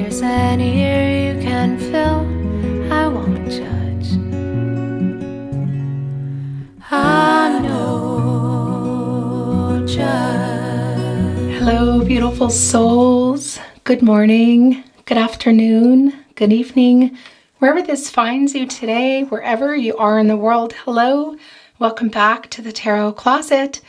there's any ear you can fill, I won't judge. I know judge. Hello, beautiful souls. Good morning, good afternoon, good evening. Wherever this finds you today, wherever you are in the world, hello. Welcome back to the Tarot Closet.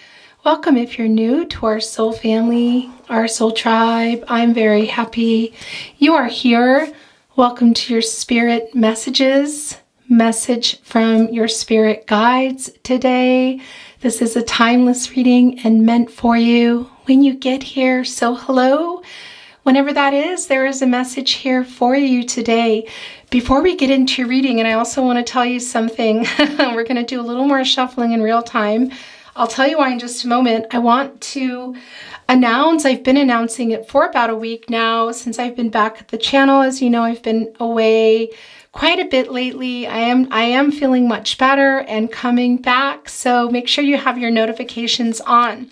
Welcome if you're new to our soul family, our soul tribe. I'm very happy you are here. Welcome to your spirit message from your spirit guides today. This is a timeless reading and meant for you when you get here. So hello. Whenever that is, there is a message here for you today. Before we get into your reading, and I also want to tell you something, we're going to do a little more shuffling in real time. I'll tell you why in just a moment. I want to announce, I've been announcing it for about a week now since I've been back at the channel. As you know, I've been away quite a bit lately. I am feeling much better and coming back, so make sure you have your notifications on.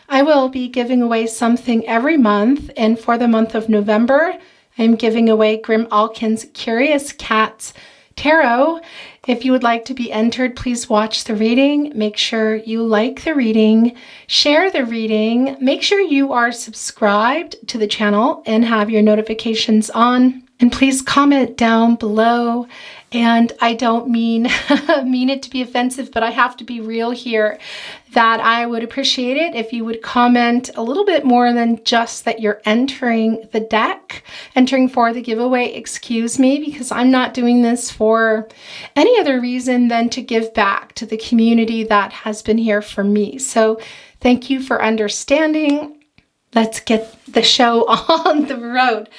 I will be giving away something every month, and for the month of November, I'm giving away Grimalkin's Curious Cats Tarot. If you would like to be entered, please watch the reading. Make sure you like the reading, share the reading, make sure you are subscribed to the channel and have your notifications on. And please comment down below. And I don't mean it to be offensive, but I have to be real here, that I would appreciate it if you would comment a little bit more than just that you're entering the deck, entering for the giveaway, excuse me, because I'm not doing this for any other reason than to give back to the community that has been here for me. So thank you for understanding. Let's get the show on the road.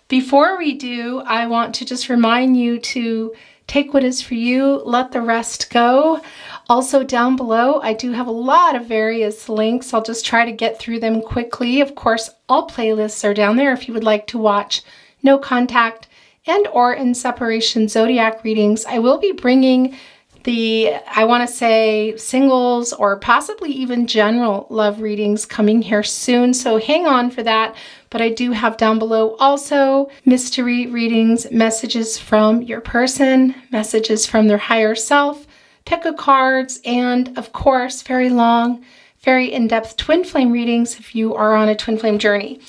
Before we do, I want to just remind you to take what is for you, let the rest go. Also down below, I do have a lot of various links. I'll just try to get through them quickly. Of course, all playlists are down there if you would like to watch No Contact and or In Separation Zodiac readings. I will be bringing I want to say singles or possibly even general love readings coming here soon. So hang on for that. But I do have down below also mystery readings, messages from your person, messages from their higher self, pick a cards, and of course, very long, very in-depth twin flame readings if you are on a twin flame journey.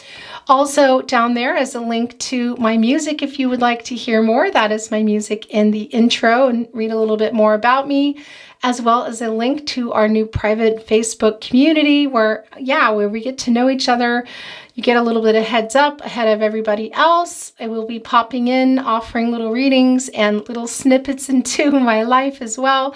Also down there is a link to my music if you would like to hear more. That is my music in the intro and read a little bit more about me, as well as a link to our new private Facebook community where we get to know each other. You get a little bit of heads up ahead of everybody else. I will be popping in, offering little readings and little snippets into my life as well.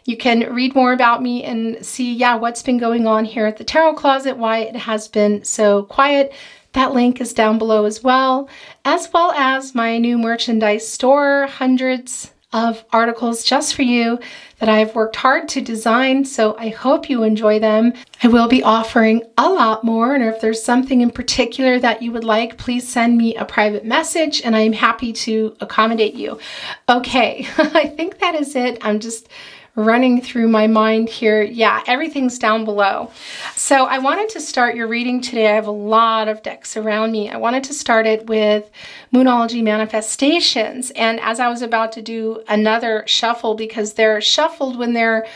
You can read more about me and see, what's been going on here at the Tarot Closet, why it has been so quiet. That link is down below as well as my new merchandise store, hundreds of articles just for you that I've worked hard to design, so I hope you enjoy them. I will be offering a lot more, and if there's something in particular that you would like, please send me a private message, and I'm happy to accommodate you. Okay, I think that is it. I'm just running through my mind here. Everything's down below. So I wanted to start your reading today. I have a lot of decks around me. I wanted to start it with Moonology Manifestations. And as I was about to do another shuffle, because they're shuffled when they're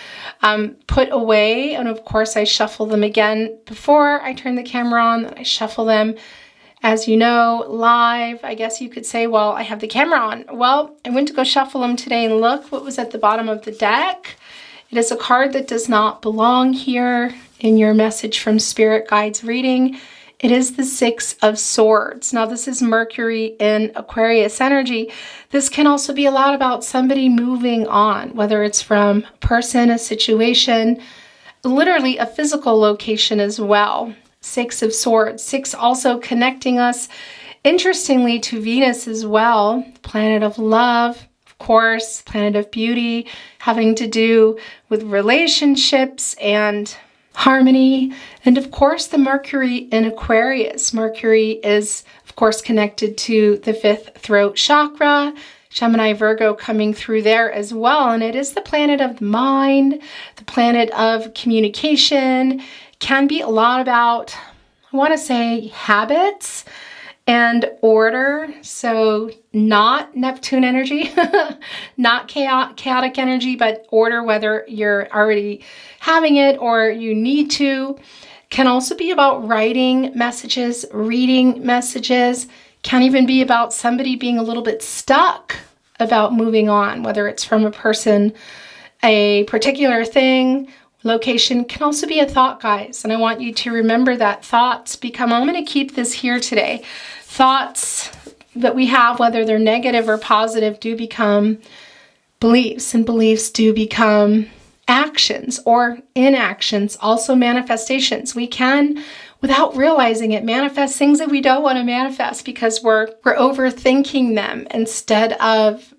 put away, and of course I shuffle them again before I turn the camera on, then I shuffle them, as you know, live, I guess you could say, while I have the camera on. Well, I went to go shuffle them today, and look what was at the bottom of the deck. It is a card that does not belong here in your message from Spirit Guides reading. It is the Six of Swords. Now, this is Mercury in Aquarius energy. This can also be a lot about somebody moving on, whether it's from a person, a situation, literally a physical location as well. Six of Swords. Six also connecting us, interestingly, to Venus as well, planet of love, of course, planet of beauty, having to do with relationships and harmony, and of course the Mercury in Aquarius. Mercury is, of course, connected to the fifth throat chakra, Gemini, Virgo coming through there as well, and it is the planet of the mind, the planet of communication. Can be a lot about, I want to say, habits and order. So not Neptune energy, not chaotic energy, but order, whether you're already having it or you need to. Can also be about writing messages, reading messages. Can even be about somebody being a little bit stuck about moving on, whether it's from a person, a particular thing, location. Can also be a thought, guys. And I want you to remember that thoughts become, I'm going to keep this here today. Thoughts that we have, whether they're negative or positive, do become beliefs, and beliefs do become actions or inactions, also manifestations. We can, without realizing it, manifest things that we don't want to manifest because we're overthinking them instead of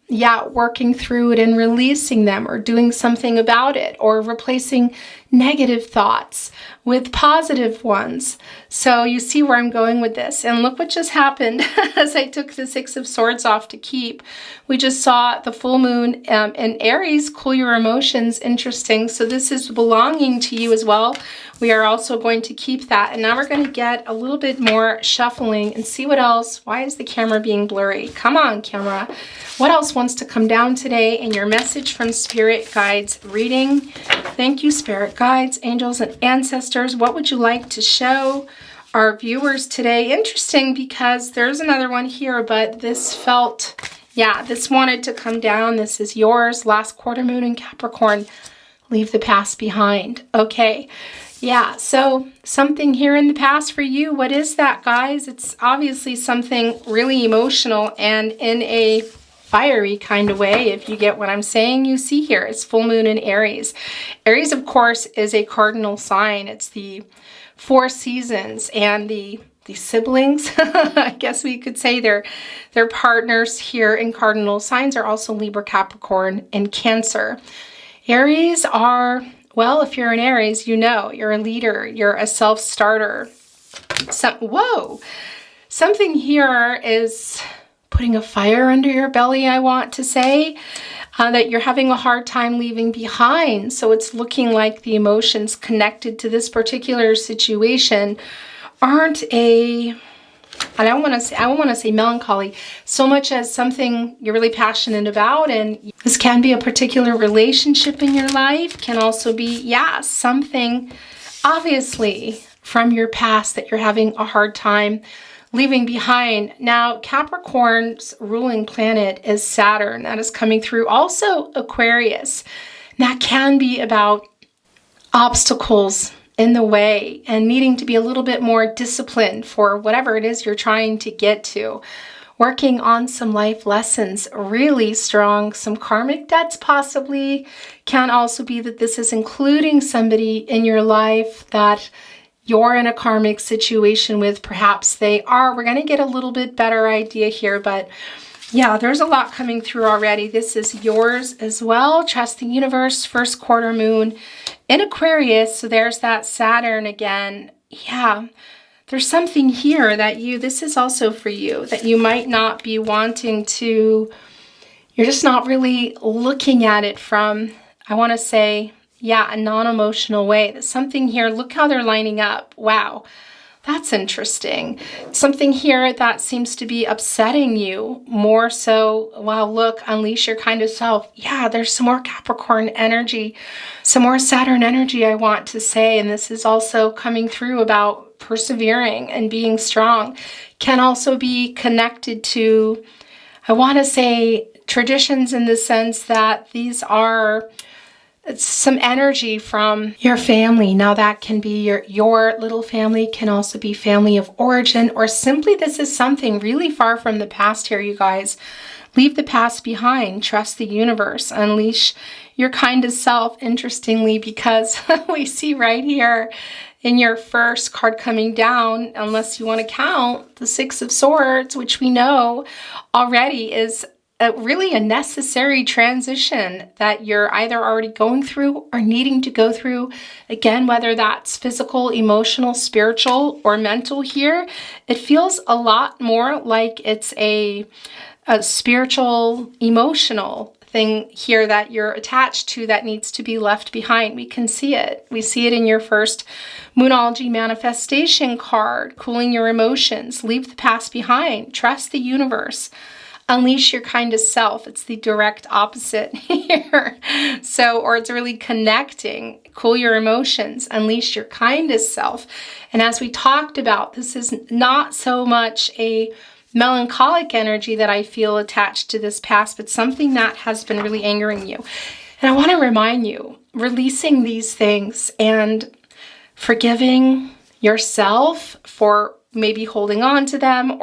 working through it and releasing them, or doing something about it, or replacing negative thoughts with positive ones. So you see where I'm going with this. And look what just happened as I took the Six of Swords off to keep. We just saw the full moon in Aries, cool your emotions. Interesting. So this is belonging to you as well. We are also going to keep that. And now we're going to get a little bit more shuffling and see what else. Why is the camera being blurry? Come on, camera. What else wants to come down today in your message from Spirit Guides reading? Thank you, Spirit Guides, angels, and ancestors. What would you like to show our viewers today? Interesting, because there's another one here, but this felt, this wanted to come down. This is yours. Last quarter moon in Capricorn. Leave the past behind. Okay. Yeah, so something here in the past for you. What is that, guys? It's obviously something really emotional and in a fiery kind of way, if you get what I'm saying. You see here, it's full moon in Aries. Aries, of course, is a cardinal sign. It's the 4 seasons and the siblings. I guess we could say their partners here in cardinal signs are also Libra, Capricorn, and Cancer. Aries are, well, if you're an Aries, you know, you're a leader, you're a self-starter. Something here is putting a fire under your belly, I want to say, that you're having a hard time leaving behind. So it's looking like the emotions connected to this particular situation aren't I don't want to say melancholy, so much as something you're really passionate about. And this can be a particular relationship in your life, can also be, something obviously from your past that you're having a hard time leaving behind. Now, Capricorn's ruling planet is Saturn. That is coming through. Also Aquarius. That can be about obstacles in the way and needing to be a little bit more disciplined for whatever it is you're trying to get to. Working on some life lessons, really strong. Some karmic debts possibly. Can also be that this is including somebody in your life that you're in a karmic situation with. Perhaps they are. We're going to get a little bit better idea here, but there's a lot coming through already. This is yours as well. Trust the universe, first quarter moon in Aquarius. So there's that Saturn again. There's something here that this is also for you, that you might not be wanting to, you're just not really looking at it from, I want to say, a non-emotional way. There's something here, look how they're lining up. Wow, that's interesting. Something here that seems to be upsetting you more so. Wow, look, unleash your kind of self. There's some more Capricorn energy, some more Saturn energy, I want to say. And this is also coming through about persevering and being strong. Can also be connected to, I want to say, traditions, in the sense that these are some energy from your family. Now that can be your little family, can also be family of origin, or simply this is something really far from the past here, you guys. Leave the past behind. Trust the universe. Unleash your kind of self, interestingly, because we see right here in your first card coming down, unless you want to count the Six of Swords, which we know already is really a necessary transition that you're either already going through or needing to go through. Again, whether that's physical, emotional, spiritual, or mental here, it feels a lot more like it's a spiritual, emotional thing here that you're attached to that needs to be left behind. We can see it. We see it in your first Moonology manifestation card. Cooling your emotions. Leave the past behind. Trust the universe. Unleash your kindest self. It's the direct opposite here. So, or it's really connecting. Cool your emotions. Unleash your kindest self. And as we talked about, this is not so much a melancholic energy that I feel attached to this past, but something that has been really angering you. And I want to remind you, releasing these things and forgiving yourself for maybe holding on to them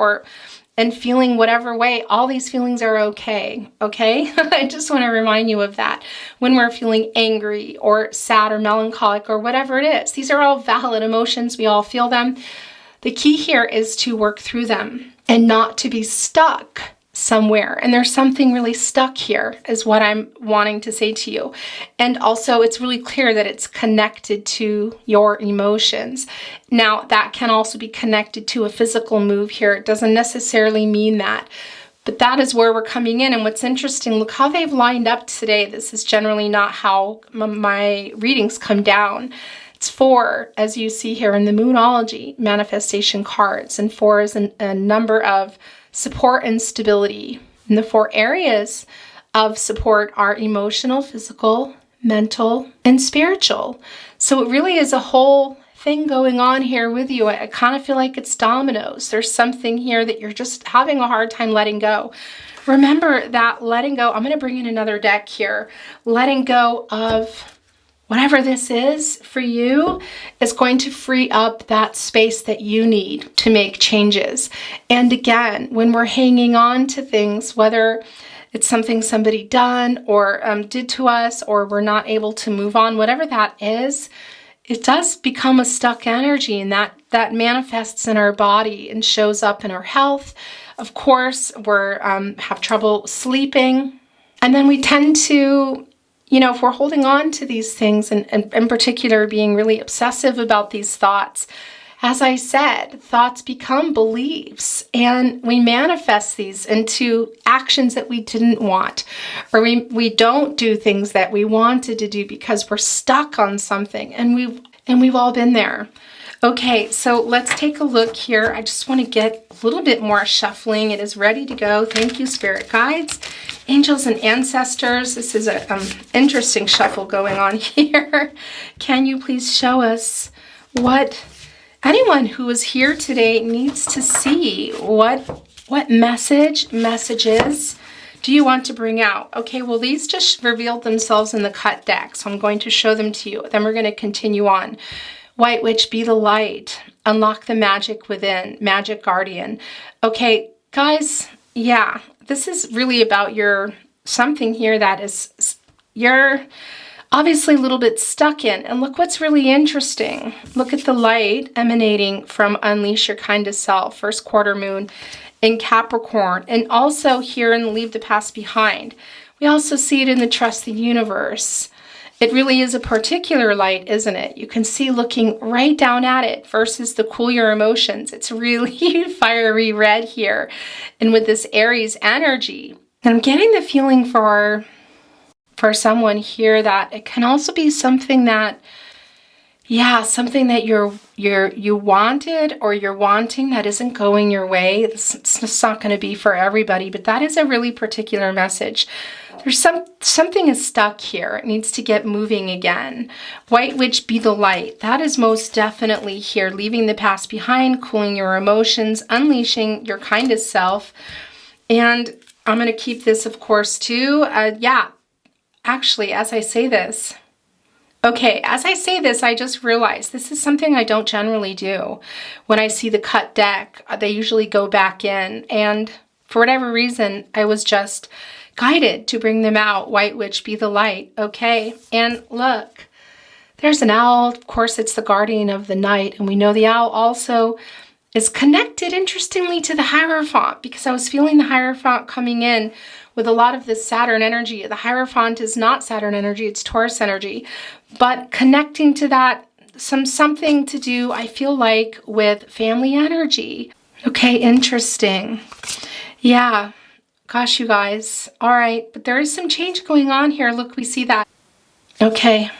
and feeling whatever way, all these feelings are okay, okay? I just want to remind you of that. When we're feeling angry or sad or melancholic or whatever it is, these are all valid emotions. We all feel them. The key here is to work through them and not to be stuck somewhere. And there's something really stuck here is what I'm wanting to say to you. And also it's really clear that it's connected to your emotions. Now that can also be connected to a physical move here. It doesn't necessarily mean that, but that is where we're coming in. And what's interesting, look how they've lined up today. This is generally not how my readings come down. It's 4, as you see here in the Moonology manifestation cards, and 4 is a number of support and stability. And the 4 areas of support are emotional, physical, mental, and spiritual. So it really is a whole thing going on here with you. I kind of feel like it's dominoes. There's something here that you're just having a hard time letting go. Remember that letting go, I'm going to bring in another deck here. Letting go of whatever this is for you is going to free up that space that you need to make changes. And again, when we're hanging on to things, whether it's something somebody done or did to us, or we're not able to move on, whatever that is, it does become a stuck energy, and that manifests in our body and shows up in our health. Of course, we're have trouble sleeping, and then we tend to, if we're holding on to these things, and in particular being really obsessive about these thoughts, as I said, thoughts become beliefs, and we manifest these into actions that we didn't want, or we don't do things that we wanted to do because we're stuck on something, and we've all been there. Okay, so let's take a look here. I just want to get a little bit more shuffling. It is ready to go. Thank you, spirit guides, angels, and ancestors. This is an interesting shuffle going on here. Can you please show us what anyone who is here today needs to see? What messages do you want to bring out? Okay, well, these just revealed themselves in the cut deck, so I'm going to show them to you. Then we're going to continue on. White Witch, be the light. Unlock the magic within. Magic Guardian. Okay, guys, yeah, this is really about something here that is you're obviously a little bit stuck in. And look what's really interesting. Look at the light emanating from Unleash Your Kindest Self, first quarter moon in Capricorn. And also here in Leave the Past Behind. We also see it in the Trust the Universe. It really is a particular light, isn't it? You can see looking right down at it versus the Cool Your Emotions. It's really fiery red here. And with this Aries energy, and I'm getting the feeling for someone here that it can also be something that, something that you wanted or you're wanting that isn't going your way. It's not going to be for everybody, but that is a really particular message. There's something is stuck here. It needs to get moving again. White Witch, be the light. That is most definitely here. Leaving the past behind, cooling your emotions, unleashing your kindest self. And I'm going to keep this, of course, too. Actually, as I say this, I just realized this is something I don't generally do. When I see the cut deck, they usually go back in. And for whatever reason, I was just guided to bring them out. White Witch, be the light. Okay, and look, there's an owl. Of course, it's the guardian of the night, and we know the owl also is connected, interestingly, to the Hierophant, because I was feeling the Hierophant coming in with a lot of this Saturn energy. The Hierophant is not Saturn energy, it's Taurus energy, but connecting to that, something to do, I feel like, with family energy. Okay, interesting. Yeah. Gosh, you guys. All right, but there is some change going on here. Look, we see that. Okay.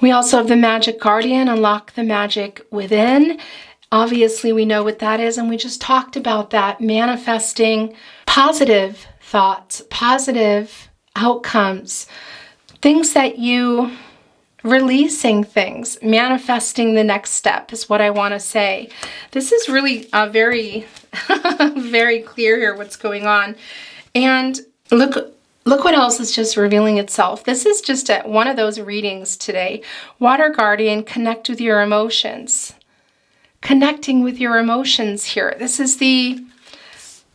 We also have the Magic Guardian, unlock the magic within. Obviously, we know what that is, and we just talked about that, manifesting positive thoughts, positive outcomes, things that you, releasing things, manifesting the next step is what I want to say. This is really very, very clear here what's going on. And look what else is just revealing itself. This is just one of those readings today. Water Guardian, connect with your emotions. Connecting with your emotions here. This is the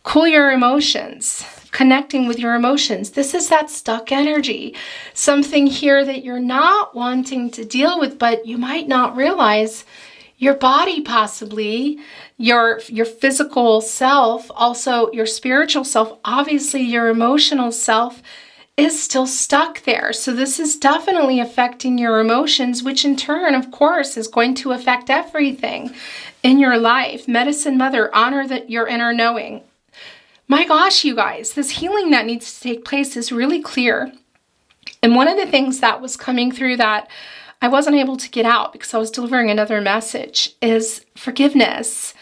cool your emotions. Connecting with your emotions. This is that stuck energy. Something here that you're not wanting to deal with, but you might not realize your body possibly, your physical self, also your spiritual self, obviously your emotional self is still stuck there. So this is definitely affecting your emotions, which in turn, of course, is going to affect everything in your life. Medicine Mother, honor your inner knowing. My gosh, you guys, this healing that needs to take place is really clear. And one of the things that was coming through that I wasn't able to get out because I was delivering another message is forgiveness.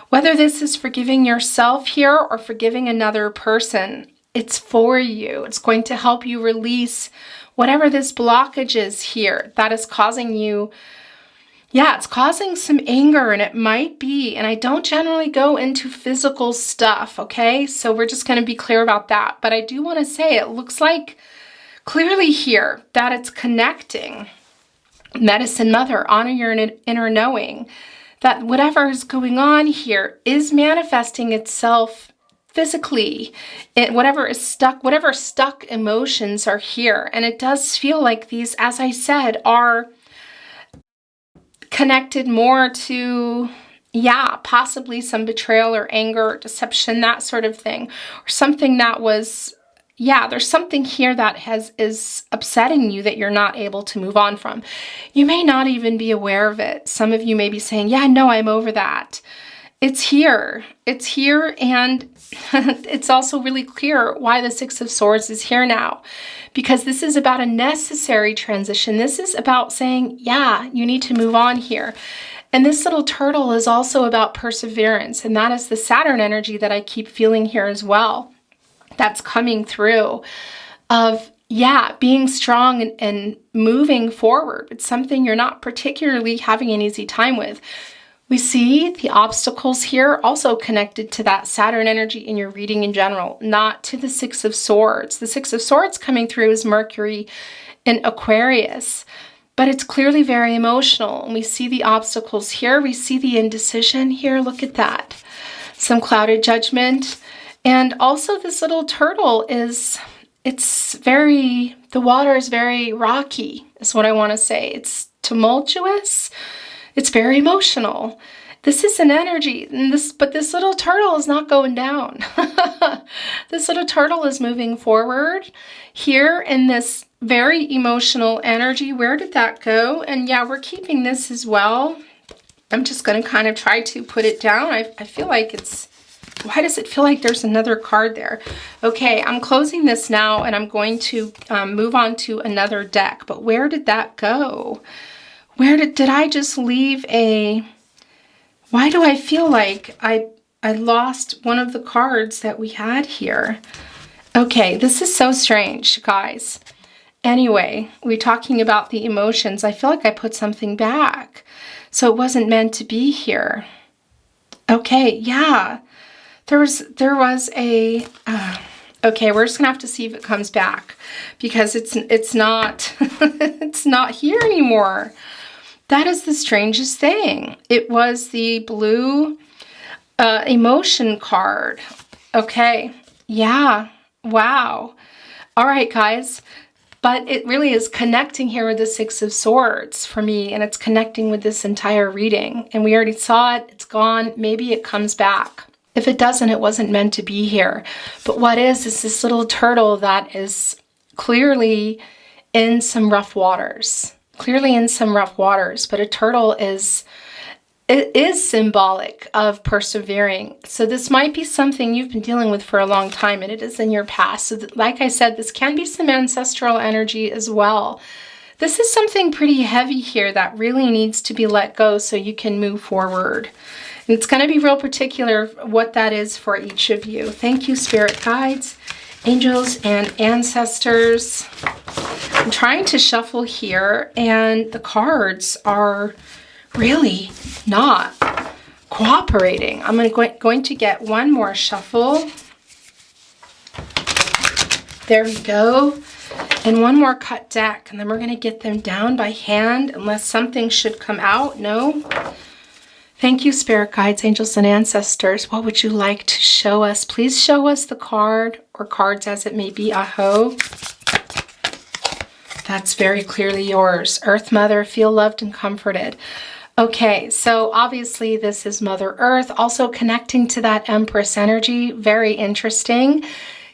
Whether this is forgiving yourself here or forgiving another person, it's for you. It's going to help you release whatever this blockage is here that is causing you. Yeah, it's causing some anger, and it might be, and I don't generally go into physical stuff, okay? So we're just going to be clear about that. But I do want to say it looks like clearly here that it's connecting. Medicine Mother, honor your inner knowing, that whatever is going on here is manifesting itself physically. Whatever stuck emotions are here. And it does feel like these, as I said, are connected more to, possibly some betrayal or anger or deception, that sort of thing. Or something that was, there's something here that is upsetting you that you're not able to move on from. You may not even be aware of it. Some of you may be saying, no, I'm over that. It's here. It's here, and it's also really clear why the Six of Swords is here now. Because this is about a necessary transition. This is about saying, you need to move on here. And this little turtle is also about perseverance. And that is the Saturn energy that I keep feeling here as well. That's coming through of, being strong and moving forward. It's something you're not particularly having an easy time with. We see the obstacles here also connected to that Saturn energy in your reading in general, not to the Six of Swords. The Six of Swords coming through is Mercury in Aquarius, but it's clearly very emotional. And we see the obstacles here. We see the indecision here. Look at that. Some clouded judgment. And also this little turtle the water is very rocky, is what I want to say. It's tumultuous. It's very emotional. This is an energy, but this little turtle is not going down. This little turtle is moving forward here in this very emotional energy. Where did that go? And we're keeping this as well. I'm just going to kind of try to put it down. I feel like why does it feel like there's another card there? Okay, I'm closing this now, and I'm going to move on to another deck. But where did that go? Did I just leave why do I feel like I lost one of the cards that we had here? Okay, this is so strange, guys. Anyway, we're talking about the emotions. I feel like I put something back. So it wasn't meant to be here. Okay, there was okay, we're just gonna have to see if it comes back because it's not, it's not here anymore. That is the strangest thing. It was the blue emotion card. Okay. Wow. All right, guys. But it really is connecting here with the Six of Swords for me, and it's connecting with this entire reading. And we already saw it. It's gone. Maybe it comes back. If it doesn't, it wasn't meant to be here. But what is this little turtle that is clearly in some rough waters. But a turtle is it is symbolic of persevering. So this might be something you've been dealing with for a long time, and it is in your past. So like I said, this can be some ancestral energy as well. This is something pretty heavy here that really needs to be let go so you can move forward. And it's going to be real particular what that is for each of you. Thank you, spirit guides, angels, and ancestors. I'm trying to shuffle here, and the cards are really not cooperating. I'm going to get one more shuffle. There we go. And one more cut deck, and then we're going to get them down by hand unless something should come out. No. Thank you, spirit guides, angels, and ancestors. What would you like to show us? Please show us the card or cards as it may be. Aho. That's very clearly yours. Earth Mother, feel loved and comforted. Okay, so obviously this is Mother Earth, also connecting to that Empress energy. Very interesting.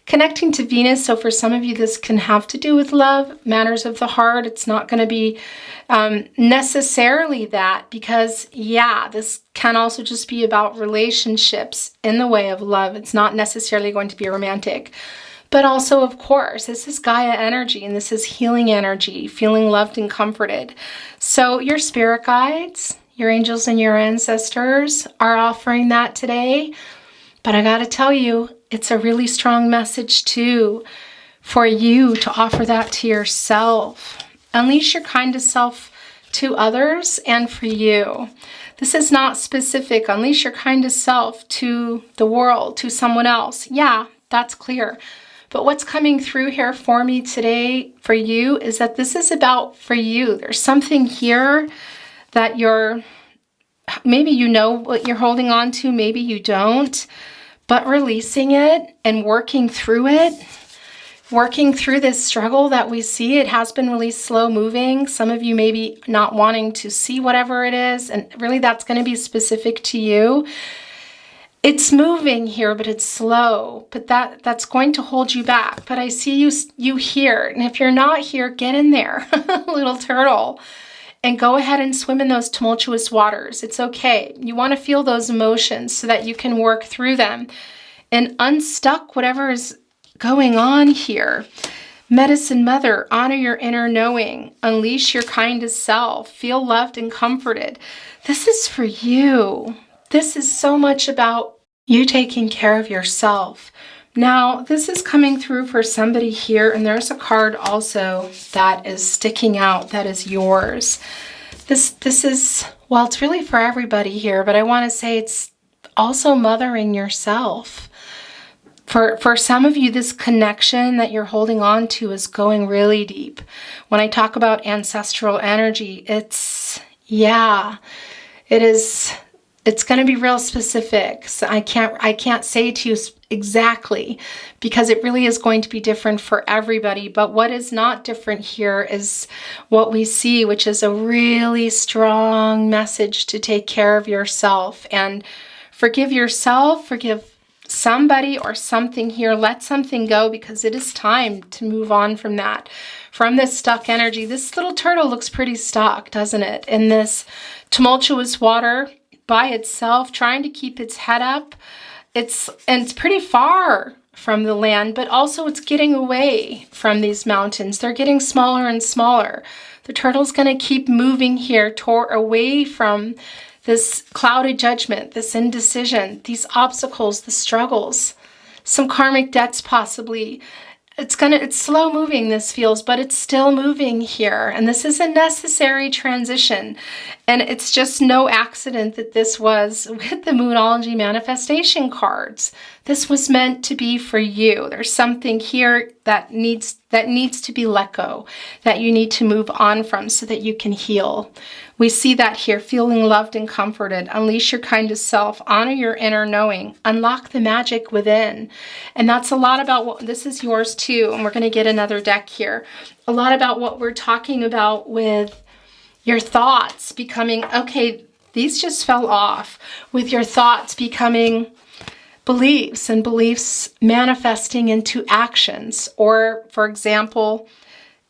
Connecting to Venus, so for some of you this can have to do with love, matters of the heart. It's not going to be necessarily that, because yeah, this can also just be about relationships in the way of love. It's not necessarily going to be romantic. But also, of course, this is Gaia energy, and this is healing energy, feeling loved and comforted. So your spirit guides, your angels, and your ancestors are offering that today. But I got to tell you, it's a really strong message too for you to offer that to yourself. Unleash your kindest self to others and for you. This is not specific. Unleash your kindest self to the world, to someone else. Yeah, that's clear. But what's coming through here for me today for you is that this is about for you. There's something here that maybe you know what you're holding on to, maybe you don't, but releasing it and working through it, working through this struggle that we see. It has been really slow moving. Some of you maybe not wanting to see whatever it is, and really that's going to be specific to you. It's moving here, but it's slow, but that's going to hold you back. But I see you here, and if you're not here, get in there, little turtle, and go ahead and swim in those tumultuous waters. It's okay. You want to feel those emotions so that you can work through them and unstuck whatever is going on here. Medicine Mother, honor your inner knowing. Unleash your kindest self. Feel loved and comforted. This is for you. This is so much about you taking care of yourself. Now, this is coming through for somebody here, and there's a card also that is sticking out that is yours. This is, well, it's really for everybody here, but I want to say it's also mothering yourself. For some of you, this connection that you're holding on to is going really deep. When I talk about ancestral energy, it's going to be real specific. So I can't say to you exactly, because it really is going to be different for everybody. But what is not different here is what we see, which is a really strong message to take care of yourself and forgive yourself, forgive somebody or something here. Let something go, because it is time to move on from that, from this stuck energy. This little turtle looks pretty stuck, doesn't it? In this tumultuous water by itself, trying to keep its head up. It's pretty far from the land, but also it's getting away from these mountains. They're getting smaller and smaller. The turtle's going to keep moving here away from this clouded judgment, this indecision, these obstacles, the struggles, some karmic debts possibly. It's slow moving, this feels, but it's still moving here. And this is a necessary transition. And it's just no accident that this was with the Moonology manifestation cards. This was meant to be for you. There's something here that needs to be let go, that you need to move on from so that you can heal. We see that here, feeling loved and comforted. Unleash your kindest self. Honor your inner knowing. Unlock the magic within. And that's a lot about this is yours too. And we're going to get another deck here. A lot about what we're talking about with your thoughts becoming, okay, these just fell off. With your thoughts becoming beliefs, and beliefs manifesting into actions. Or, for example,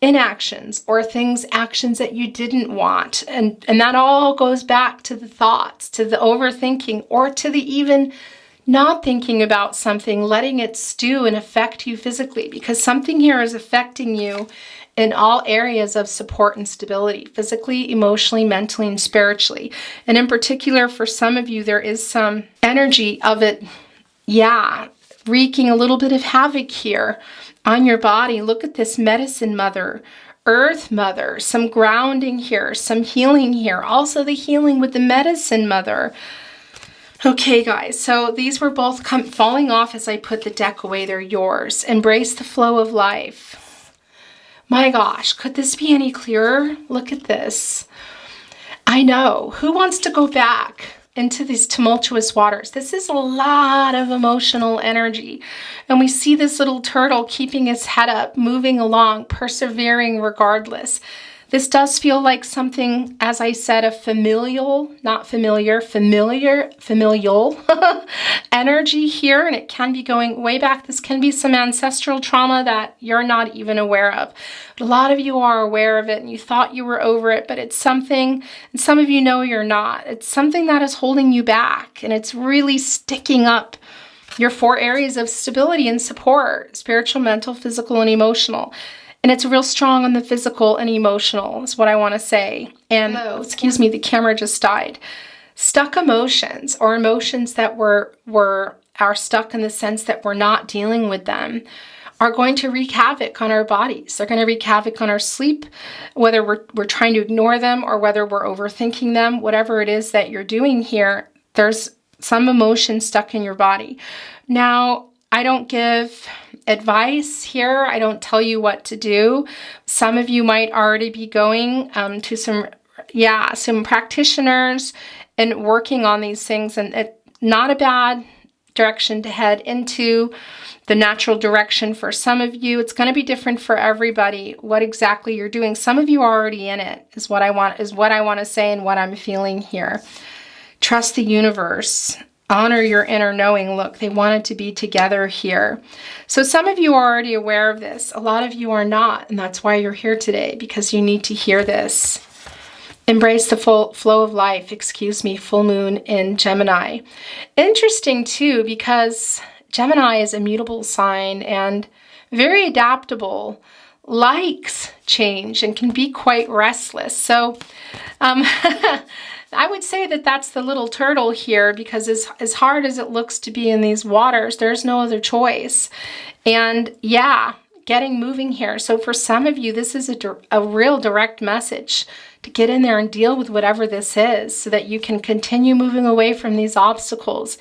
inactions or actions that you didn't want. And that all goes back to the thoughts, to the overthinking, or to the even not thinking about something, letting it stew and affect you physically, because something here is affecting you in all areas of support and stability, physically, emotionally, mentally, and spiritually. And in particular, for some of you, there is some energy of it, wreaking a little bit of havoc here on your body. Look at this medicine mother, earth mother, some grounding here, some healing here. Also the healing with the medicine mother. Okay, guys, so these were both falling off as I put the deck away. They're yours. Embrace the flow of life. My gosh, could this be any clearer? Look at this. I know. Who wants to go back into these tumultuous waters? This is a lot of emotional energy. And we see this little turtle keeping his head up, moving along, persevering regardless. This does feel like something, as I said, a familial energy here, and it can be going way back. This can be some ancestral trauma that you're not even aware of. But a lot of you are aware of it, and you thought you were over it, but it's something, and some of you know you're not. It's something that is holding you back, and it's really sticking up your 4 areas of stability and support: spiritual, mental, physical, and emotional. And it's real strong on the physical and emotional, is what I want to say. And, excuse me, the camera just died. Stuck emotions, or emotions that are stuck in the sense that we're not dealing with them, are going to wreak havoc on our bodies. They're going to wreak havoc on our sleep, whether we're trying to ignore them or whether we're overthinking them. Whatever it is that you're doing here, there's some emotion stuck in your body. Now, I don't give advice here. I don't tell you what to do. Some of you might already be going to some practitioners and working on these things, and it's not a bad direction to head into. The natural direction for some of you. It's going to be different for everybody, what exactly you're doing. Some of you are already in it, is what I want to say and what I'm feeling here. Trust the universe. Honor your inner knowing. Look, they wanted to be together here. So some of you are already aware of this. A lot of you are not, and that's why you're here today, because you need to hear this. Embrace the full flow of life. Full moon in Gemini. Interesting too, because Gemini is a mutable sign and very adaptable, likes change, and can be quite restless. So I would say that that's the little turtle here, because as hard as it looks to be in these waters, there's no other choice. And getting moving here. So for some of you, this is a real direct message to get in there and deal with whatever this is, so that you can continue moving away from these obstacles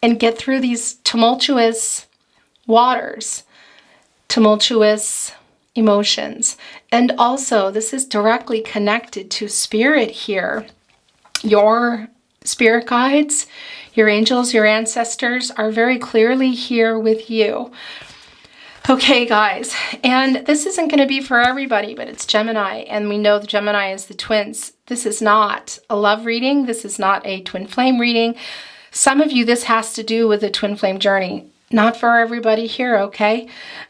and get through these tumultuous waters, tumultuous emotions. And also, this is directly connected to spirit here. Your spirit guides, your angels, your ancestors are very clearly here with you. Okay, guys, and this isn't going to be for everybody, but it's Gemini, and we know the Gemini is the twins. This is not a love reading. This is not a twin flame reading. Some of you, this has to do with a twin flame journey. Not for everybody here, okay?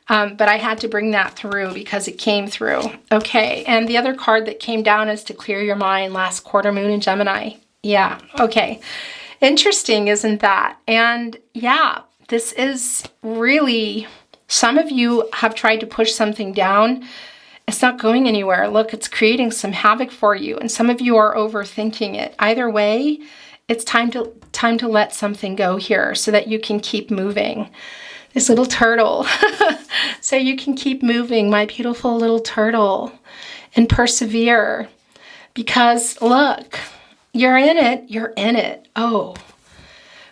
But I had to bring that through because it came through. Okay, and the other card that came down is to clear your mind, last quarter moon in Gemini. Yeah, okay. Interesting, isn't that? And this is really, some of you have tried to push something down. It's not going anywhere. Look, it's creating some havoc for you. And some of you are overthinking it. Either way, it's time to let something go here so that you can keep moving. This little turtle. So you can keep moving, my beautiful little turtle, and persevere. Because look, you're in it. You're in it. Oh,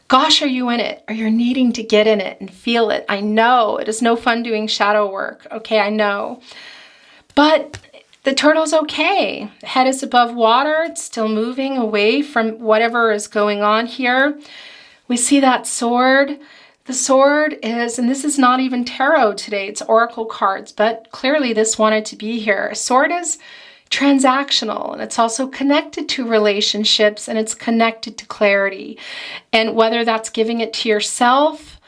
gosh, are you in it? Or you're needing to get in it and feel it. I know it is no fun doing shadow work. Okay, I know. But the turtle's okay. The head is above water. It's still moving away from whatever is going on here. We see that sword. The sword is, and this is not even tarot today, it's oracle cards, but clearly this wanted to be here. A sword is transactional, and it's also connected to relationships, and it's connected to clarity. And whether that's giving it to yourself,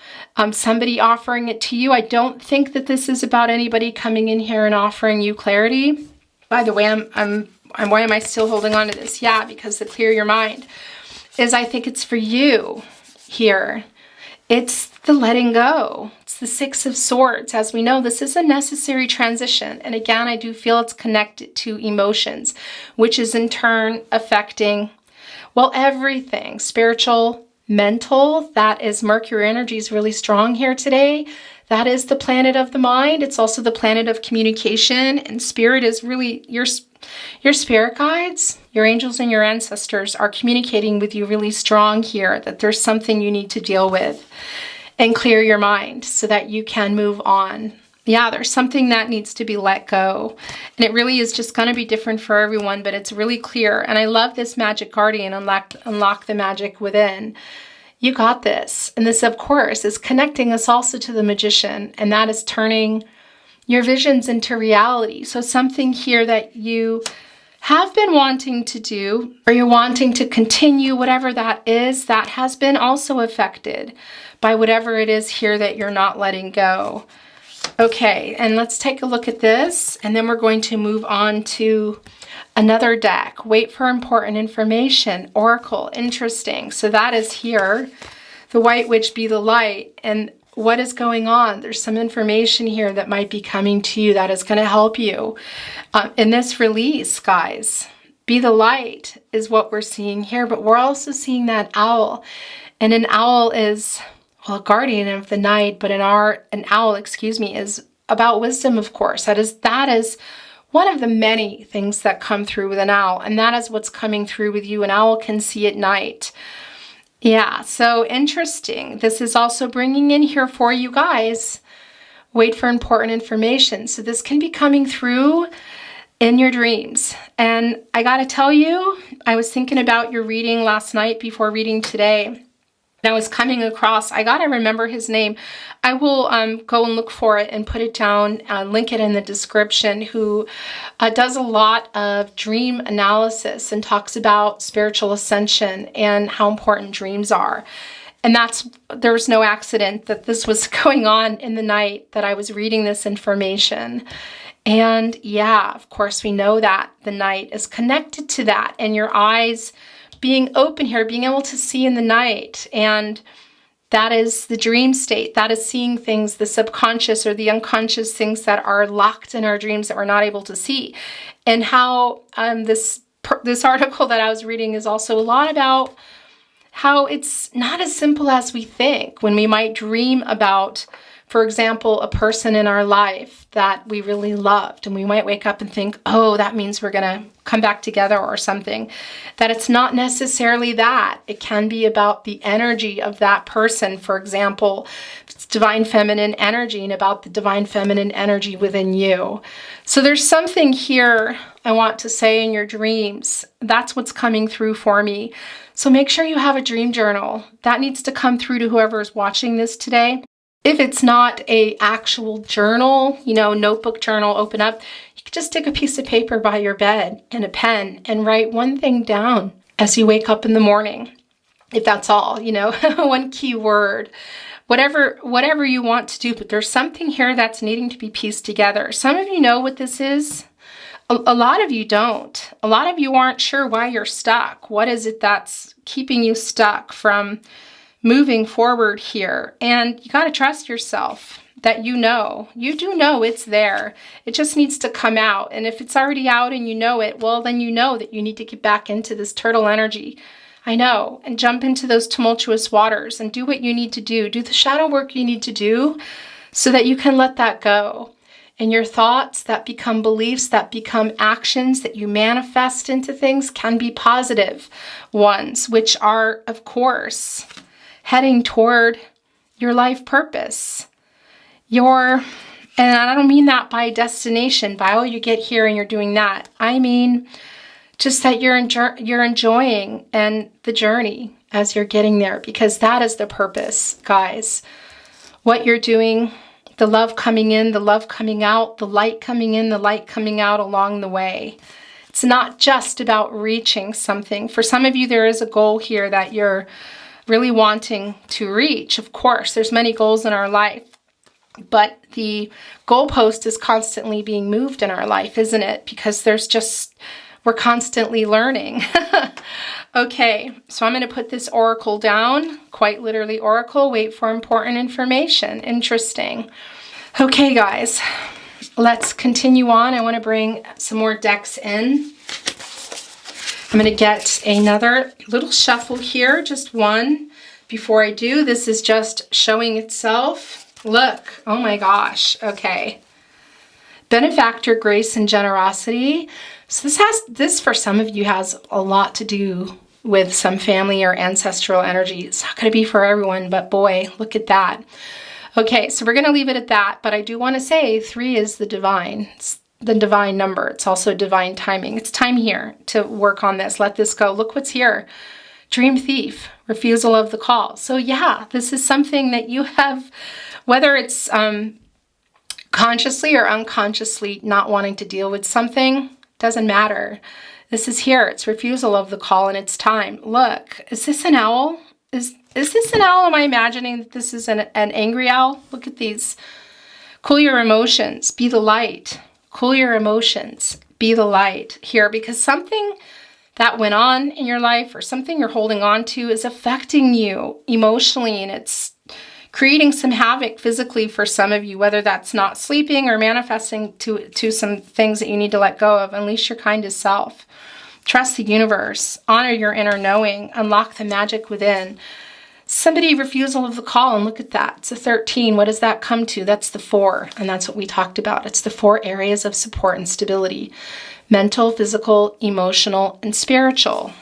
somebody offering it to you. I don't think that this is about anybody coming in here and offering you clarity. By the way, why am I still holding on to this? Yeah, because the clear your mind is, I think it's for you here. It's the letting go. It's the Six of Swords. As we know, this is a necessary transition. And again, I do feel it's connected to emotions, which is in turn affecting, well, everything. Spiritual, mental. That is Mercury energy is really strong here today. That is the planet of the mind. It's also the planet of communication. And spirit is really your spirit guides, your angels and your ancestors are communicating with you really strong here, that there's something you need to deal with and clear your mind so that you can move on. Yeah, there's something that needs to be let go. And it really is just going to be different for everyone, but it's really clear. And I love this Magic Guardian, unlock the magic within. You got this. And this, of course, is connecting us also to the Magician, and that is turning your visions into reality. So something here that you have been wanting to do, or you're wanting to continue, whatever that is, that has been also affected by whatever it is here that you're not letting go. Okay, and let's take a look at this, and then we're going to move on to another deck. Wait for important information. Oracle, interesting. So that is here. The White Witch, be the light. And what is going on? There's some information here that might be coming to you that is going to help you in this release, guys. Be the light is what we're seeing here, but we're also seeing that owl. And an owl is, well, a guardian of the night, but an owl, is about wisdom, of course. That is one of the many things that come through with an owl, and that is what's coming through with you. An owl can see at night. Yeah, so interesting. This is also bringing in here for you guys, wait for important information. So this can be coming through in your dreams. And I got to tell you, I was thinking about your reading last night before reading today. And I was coming across, I got to remember his name. I will go and look for it and put it down, link it in the description, who does a lot of dream analysis and talks about spiritual ascension and how important dreams are. And there was no accident that this was going on in the night that I was reading this information. And yeah, of course, we know that the night is connected to that, and your eyes being open here, being able to see in the night. And that is the dream state. That is seeing things, the subconscious or the unconscious things that are locked in our dreams that we're not able to see. And how this article that I was reading is also a lot about how it's not as simple as we think when we might dream about, for example, a person in our life that we really loved, and we might wake up and think, oh, that means we're going to come back together or something. That it's not necessarily that. It can be about the energy of that person. For example, it's divine feminine energy, and about the divine feminine energy within you. So there's something here I want to say in your dreams. That's what's coming through for me. So make sure you have a dream journal. That needs to come through to whoever is watching this today. If it's not a actual journal, notebook journal, open up, you could just stick a piece of paper by your bed and a pen and write one thing down as you wake up in the morning. If that's all, one key word, whatever you want to do, but there's something here that's needing to be pieced together. Some of you know what this is. A lot of you don't. A lot of you aren't sure why you're stuck. What is it that's keeping you stuck from moving forward here? And you got to trust yourself that you do know it's there. It just needs to come out. And if it's already out and you know it, well, then you know that you need to get back into this turtle energy. I know. And jump into those tumultuous waters and do what you need to do. Do the shadow work you need to do so that you can let that go. And your thoughts that become beliefs, that become actions that you manifest into things can be positive ones, which are, of course, heading toward your life purpose. And I don't mean that by destination, by, oh, you get here and you're doing that. I mean just that you're enjoying and the journey as you're getting there, because that is the purpose, guys. What you're doing, the love coming in, the love coming out, the light coming in, the light coming out along the way. It's not just about reaching something. For some of you, there is a goal here that you're really wanting to reach. Of course, there's many goals in our life, but the goalpost is constantly being moved in our life, isn't it? Because we're constantly learning. Okay, so I'm going to put this oracle down, quite literally oracle, wait for important information. Interesting. Okay, guys, let's continue on. I want to bring some more decks in. I'm going to get another little shuffle here, just one. Before I do, this is just showing itself. Look, oh my gosh, okay. Benefactor, grace, and generosity. So this for some of you has a lot to do with some family or ancestral energy. It's not going to be for everyone, but boy, look at that. Okay, so we're going to leave it at that, but I do want to say 3 is the divine. It's the divine number. It's also divine timing. It's time here to work on this. Let this go. Look what's here. Dream thief, refusal of the call. So yeah, this is something that you have, whether it's consciously or unconsciously not wanting to deal with something, doesn't matter. This is here. It's refusal of the call and it's time. Look, is this an owl? Is this an owl? Am I imagining that this is an angry owl? Look at these. Cool your emotions. Be the light. Cool your emotions. Be the light here, because something that went on in your life or something you're holding on to is affecting you emotionally, and it's creating some havoc physically for some of you, whether that's not sleeping or manifesting to some things that you need to let go of. Unleash your kindest self. Trust the universe. Honor your inner knowing. Unlock the magic within. Somebody refusal of the call, and look at that. It's a 13. What does that come to? That's the 4, and that's what we talked about. It's the 4 areas of support and stability. Mental, physical, emotional, and spiritual.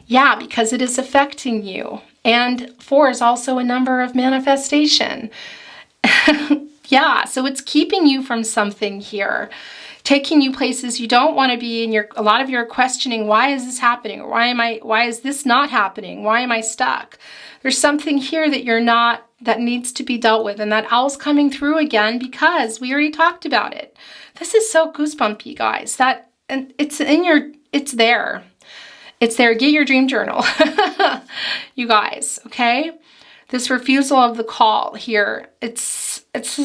Yeah, because it is affecting you. And 4 is also a number of manifestation. Yeah, so it's keeping you from something here. Taking you places you don't want to be, and a lot of you are questioning, why is this happening? Or why is this not happening? Why am I stuck? There's something here that needs to be dealt with, and that owl's coming through again because we already talked about it. This is so goosebumpy, guys. And it's there. It's there. Get your dream journal, you guys, okay? This refusal of the call here, it's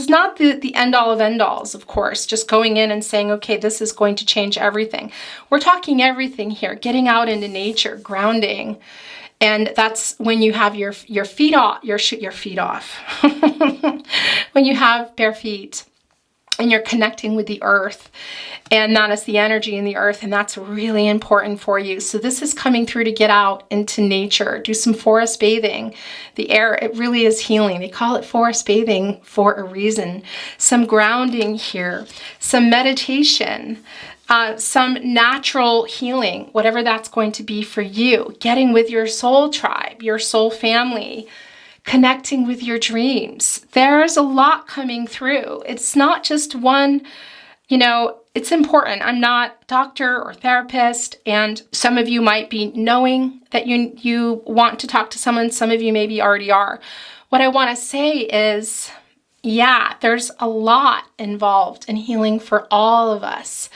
not the end-all of end-alls, of course, just going in and saying, okay, this is going to change everything. We're talking everything here, getting out into nature, grounding, and that's when you have your feet off, your feet off. When you have bare feet and you're connecting with the earth, and that is the energy in the earth, and that's really important for you. So this is coming through to get out into nature, do some forest bathing. The air, it really is healing. They call it forest bathing for a reason. Some grounding here, some meditation, some natural healing, whatever that's going to be for you. Getting with your soul tribe, your soul family, connecting with your dreams. There's a lot coming through. It's not just one, it's important. I'm not a doctor or therapist, and some of you might be knowing that you want to talk to someone. Some of you maybe already are. What I want to say is, yeah, there's a lot involved in healing for all of us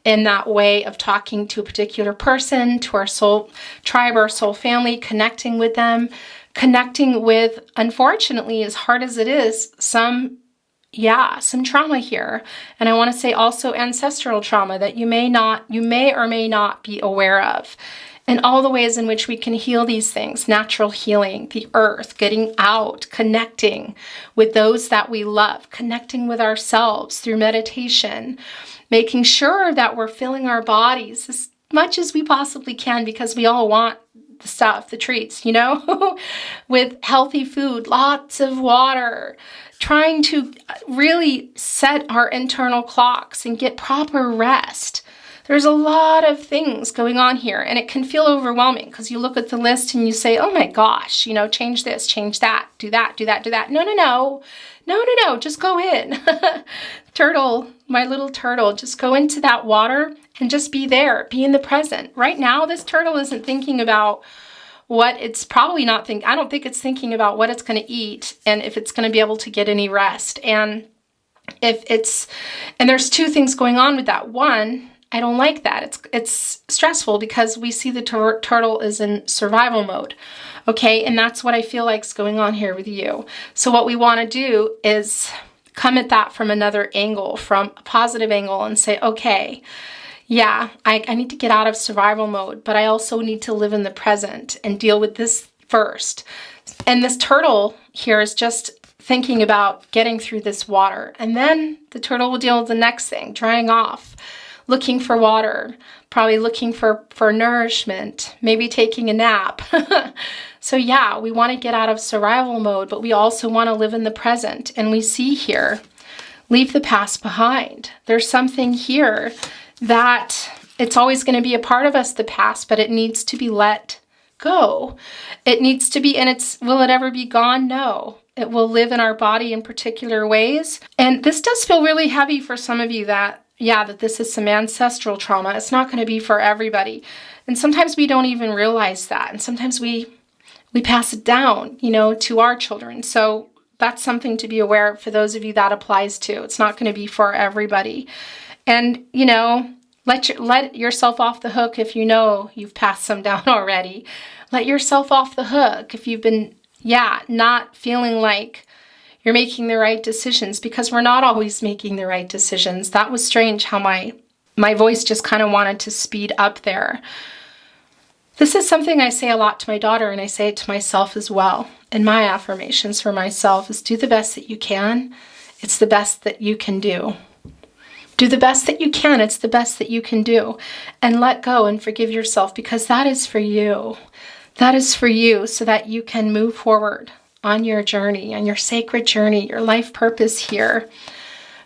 in that way of talking to a particular person, to our soul tribe, our soul family, connecting with them, connecting with, unfortunately, as hard as it is, some trauma here. And I want to say also ancestral trauma that you may or may not be aware of. And all the ways in which we can heal these things, natural healing, the earth, getting out, connecting with those that we love, connecting with ourselves through meditation, making sure that we're filling our bodies as much as we possibly can, because we all want the stuff, the treats, with healthy food, lots of water, trying to really set our internal clocks and get proper rest. There's a lot of things going on here, and it can feel overwhelming because you look at the list and you say, oh my gosh, change this, change that, do that, do that, do that. No, just go in. Turtle, my little turtle, just go into that water and just be there, be in the present. Right now, this turtle isn't thinking about what it's probably not thinking. I don't think it's thinking about what it's going to eat and if it's going to be able to get any rest. And there's 2 things going on with that. One, I don't like that. It's stressful because we see the turtle is in survival mode. Okay, and that's what I feel like is going on here with you. So what we want to do is come at that from another angle, from a positive angle, and say, okay, yeah, I need to get out of survival mode, but I also need to live in the present and deal with this first. And this turtle here is just thinking about getting through this water. And then the turtle will deal with the next thing, drying off, looking for water, probably looking for nourishment, maybe taking a nap. So yeah, we want to get out of survival mode, but we also want to live in the present. And we see here, leave the past behind. There's something here that it's always going to be a part of us, the past, but it needs to be let go. It needs to be, and will it ever be gone? No. It will live in our body in particular ways. And this does feel really heavy for some of you that this is some ancestral trauma. It's not going to be for everybody. And sometimes we don't even realize that. And sometimes we pass it down, to our children. So that's something to be aware of for those of you that applies to. It's not going to be for everybody. And, let yourself off the hook if you know you've passed some down already. Let yourself off the hook if you've been, not feeling like you're making the right decisions, because we're not always making the right decisions. That was strange how my voice just kind of wanted to speed up there. This is something I say a lot to my daughter, and I say it to myself as well. And my affirmations for myself is do the best that you can. It's the best that you can do. Do the best that you can. It's the best that you can do. And let go and forgive yourself, because that is for you. That is for you so that you can move forward on your journey, on your sacred journey, your life purpose here.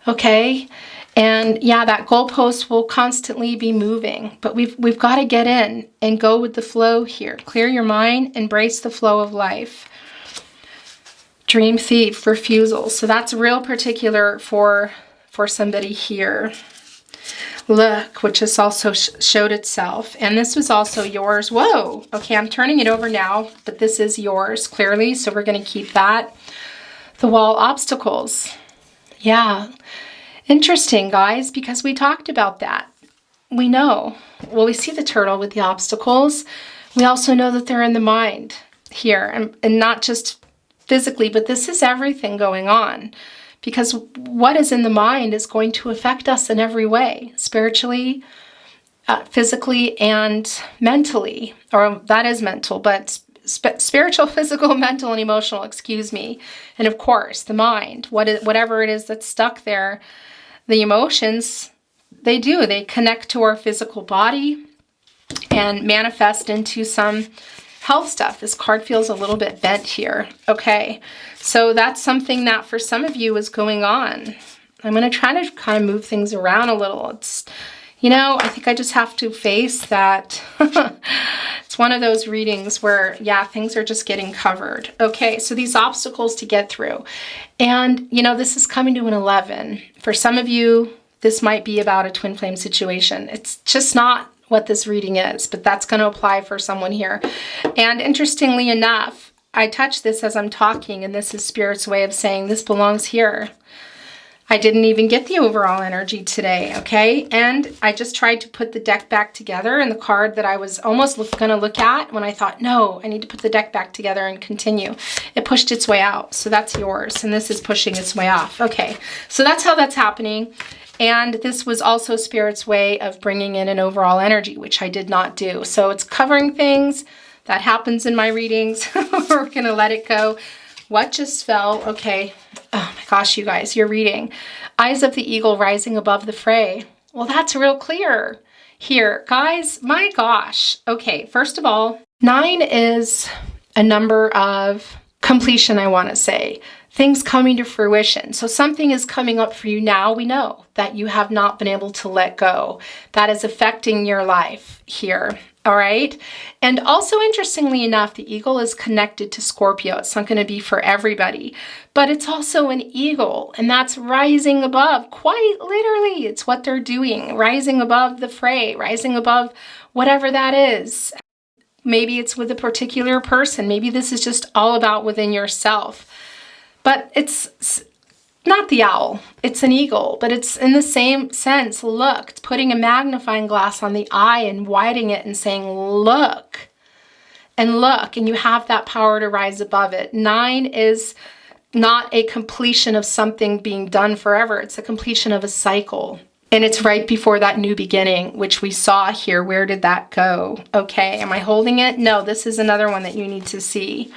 Okay? And that goalpost will constantly be moving, but we've got to get in and go with the flow here. Clear your mind, embrace the flow of life. Dream thief, refusal. So that's real particular for somebody here. Look, which has also showed itself. And this was also yours. Whoa. Okay, I'm turning it over now, but this is yours clearly. So we're going to keep that. The wall obstacles. Yeah. Interesting, guys, because we talked about that. We know. Well, we see the turtle with the obstacles. We also know that they're in the mind here, and not just physically, but this is everything going on. Because what is in the mind is going to affect us in every way, spiritually, physically, and mentally. Or that is mental, but spiritual, physical, mental, and emotional, excuse me. And of course, the mind, whatever it is that's stuck there, the emotions, they connect to our physical body and manifest into some health stuff. This card feels a little bit bent here. Okay, so that's something that for some of you is going on. I'm going to try to kind of move things around a little. It's, I think I just have to face that. It's one of those readings where, things are just getting covered. Okay, so these obstacles to get through. And, this is coming to an 11. For some of you, this might be about a twin flame situation. It's just not what this reading is, but that's going to apply for someone here. And interestingly enough, I touch this as I'm talking, and this is Spirit's way of saying this belongs here. I didn't even get the overall energy today, okay? And I just tried to put the deck back together, and the card that I was almost going to look at when I thought, no, I need to put the deck back together and continue. It pushed its way out, so that's yours, and this is pushing its way off. Okay, so that's how that's happening. And this was also Spirit's way of bringing in an overall energy, which I did not do. So it's covering things that happens in my readings. We're going to let it go. What just fell? Okay. Oh my gosh, you guys, you're reading. Eyes of the eagle rising above the fray. Well, that's real clear here. Guys, my gosh. Okay, first of all, 9 is a number of completion, I want to say. Things coming to fruition. So something is coming up for you now. We know that you have not been able to let go. That is affecting your life here. All right. And also, interestingly enough, the eagle is connected to Scorpio. It's not going to be for everybody, but it's also an eagle, and that's rising above, quite literally. It's what they're doing, rising above the fray, rising above whatever that is. Maybe it's with a particular person. Maybe this is just all about within yourself. But it's not the owl, it's an eagle, but it's in the same sense. Look, it's putting a magnifying glass on the eye and widening it and saying, look, and look, and you have that power to rise above it. 9 is not a completion of something being done forever. It's a completion of a cycle. And it's right before that new beginning, which we saw here. Where did that go? Okay, am I holding it? No, this is another one that you need to see.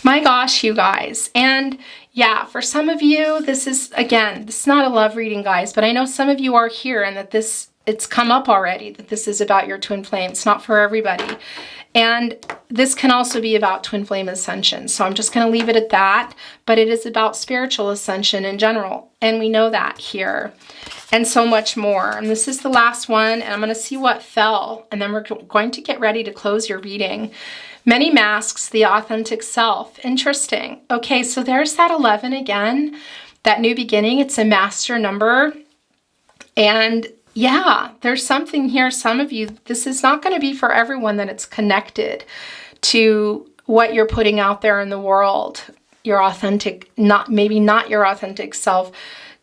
My gosh, you guys. And yeah, for some of you, this is, again, this is not a love reading, guys, but I know some of you are here and that it's come up already, that this is about your twin flame. It's not for everybody. And this can also be about twin flame ascension. So I'm just going to leave it at that. But it is about spiritual ascension in general. And we know that here. And so much more. And this is the last one. And I'm going to see what fell. And then we're going to get ready to close your reading. Many masks, the authentic self. Interesting. Okay, so there's that 11 again. That new beginning. It's a master number. And yeah, there's something here. Some of you, this is not going to be for everyone that it's connected to what you're putting out there in the world. Your authentic, maybe not your authentic self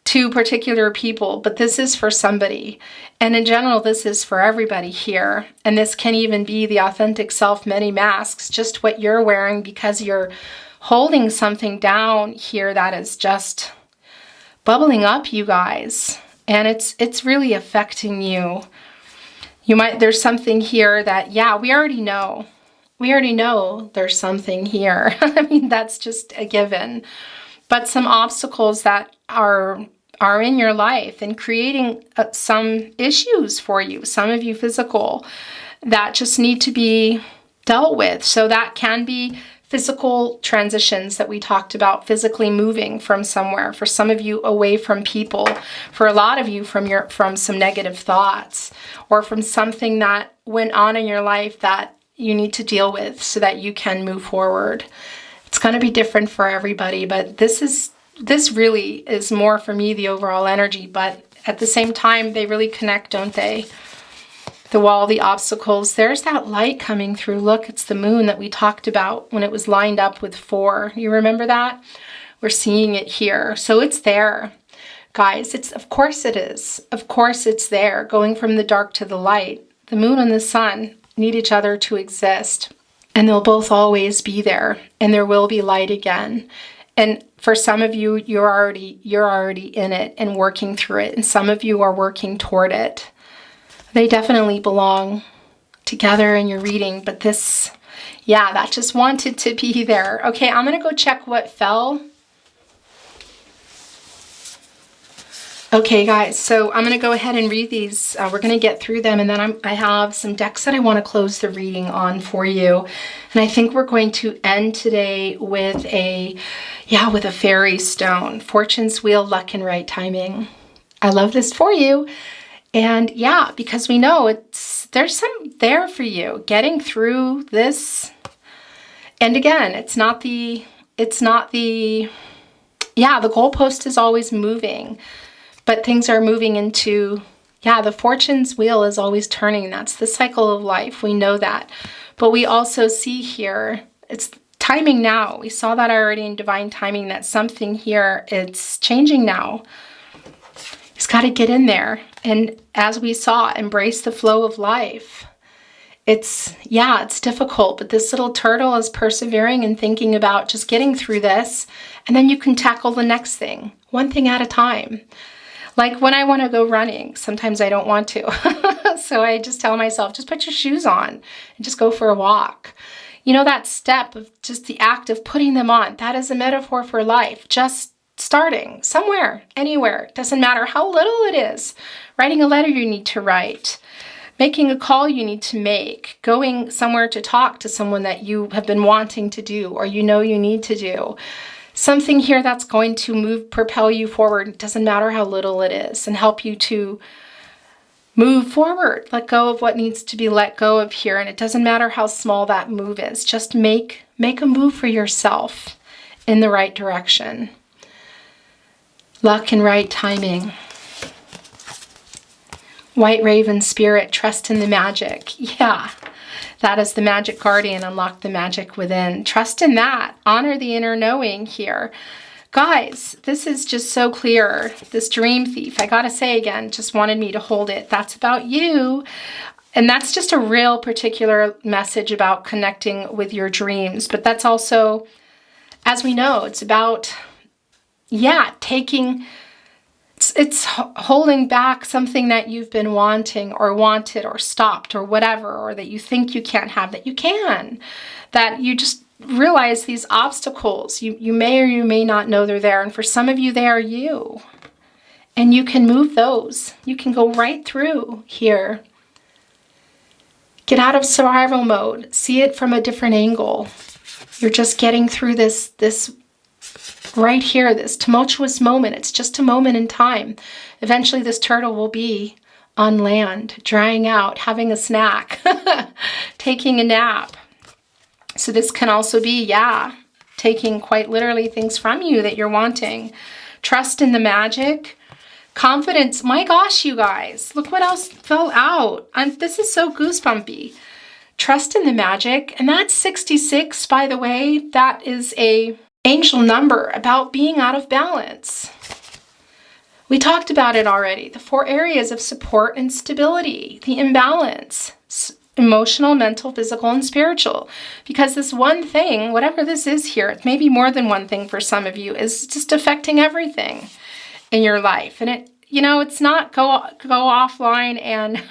to particular people, but this is for somebody. And in general, this is for everybody here. And this can even be the authentic self, many masks, just what you're wearing because you're holding something down here that is just bubbling up, you guys. And it's really affecting you. There's something here that, yeah, we already know. We already know there's something here. I mean, that's just a given. But some obstacles that are in your life and creating some issues for you, some of you physical, that just need to be dealt with. So that can be physical transitions that we talked about, physically moving from somewhere, for some of you away from people, for a lot of you from some negative thoughts, or from something that went on in your life that you need to deal with so that you can move forward. It's going to be different for everybody, but this really is more for me, the overall energy, but at the same time, they really connect, don't they? The wall, the obstacles, there's that light coming through. Look, it's the moon that we talked about when it was lined up with 4. You remember that? We're seeing it here. So it's there, guys. Of course it is. Of course it's there, going from the dark to the light. The moon and the sun need each other to exist, and they'll both always be there, and there will be light again. And for some of you, you're already in it and working through it, and some of you are working toward it. They definitely belong together in your reading, but this, yeah, that just wanted to be there. Okay, I'm going to go check what fell. Okay, guys, so I'm going to go ahead and read these. We're going to get through them, and then I have some decks that I want to close the reading on for you. And I think we're going to end today with a fairy stone. Fortune's wheel, luck, and right timing. I love this for you. And yeah, because we know there's some there for you getting through this. And again, the goalpost is always moving, but things are moving into, the fortune's wheel is always turning. That's the cycle of life. We know that. But we also see here, it's timing now. We saw that already in divine timing, that something here, it's changing now. He's got to get in there. And as we saw, embrace the flow of life. It's difficult, but this little turtle is persevering and thinking about just getting through this. And then you can tackle the next thing, one thing at a time. Like when I want to go running, sometimes I don't want to. So I just tell myself, just put your shoes on and just go for a walk. You know, that step of just the act of putting them on, that is a metaphor for life. Just starting somewhere, anywhere, doesn't matter how little it is. Writing a letter you need to write, making a call you need to make, going somewhere to talk to someone that you have been wanting to do or you know you need to do. Something here that's going to propel you forward. It doesn't matter how little it is, and help you to move forward. Let go of what needs to be let go of here. And it doesn't matter how small that move is. Just make a move for yourself in the right direction. Luck and right timing. White Raven Spirit, trust in the magic. Yeah, that is the magic guardian. Unlock the magic within. Trust in that. Honor the inner knowing here. Guys, this is just so clear. This dream thief, I gotta say again, just wanted me to hold it. That's about you. And that's just a real particular message about connecting with your dreams. But that's also, as we know, it's about, yeah, taking, it's holding back something that you've been wanting or wanted or stopped or whatever, or that you think you can't have, that you can. That you just realize these obstacles, you may or you may not know they're there. And for some of you, they are you. And you can move those. You can go right through here. Get out of survival mode. See it from a different angle. You're just getting through this right here, this tumultuous moment. It's just a moment in time. Eventually this turtle will be on land, drying out, having a snack, taking a nap. So this can also be, yeah, taking quite literally things from you that you're wanting. Trust in the magic. Confidence. My gosh, you guys, look what else fell out. This is so goosebumpy. Trust in the magic. And that's 66, by the way. That is a angel number about being out of balance. We talked about it already. The 4 areas of support and stability, the imbalance, emotional, mental, physical, and spiritual. Because this one thing, whatever this is here, it may be more than one thing for some of you, is just affecting everything in your life. And it, it's not go offline and,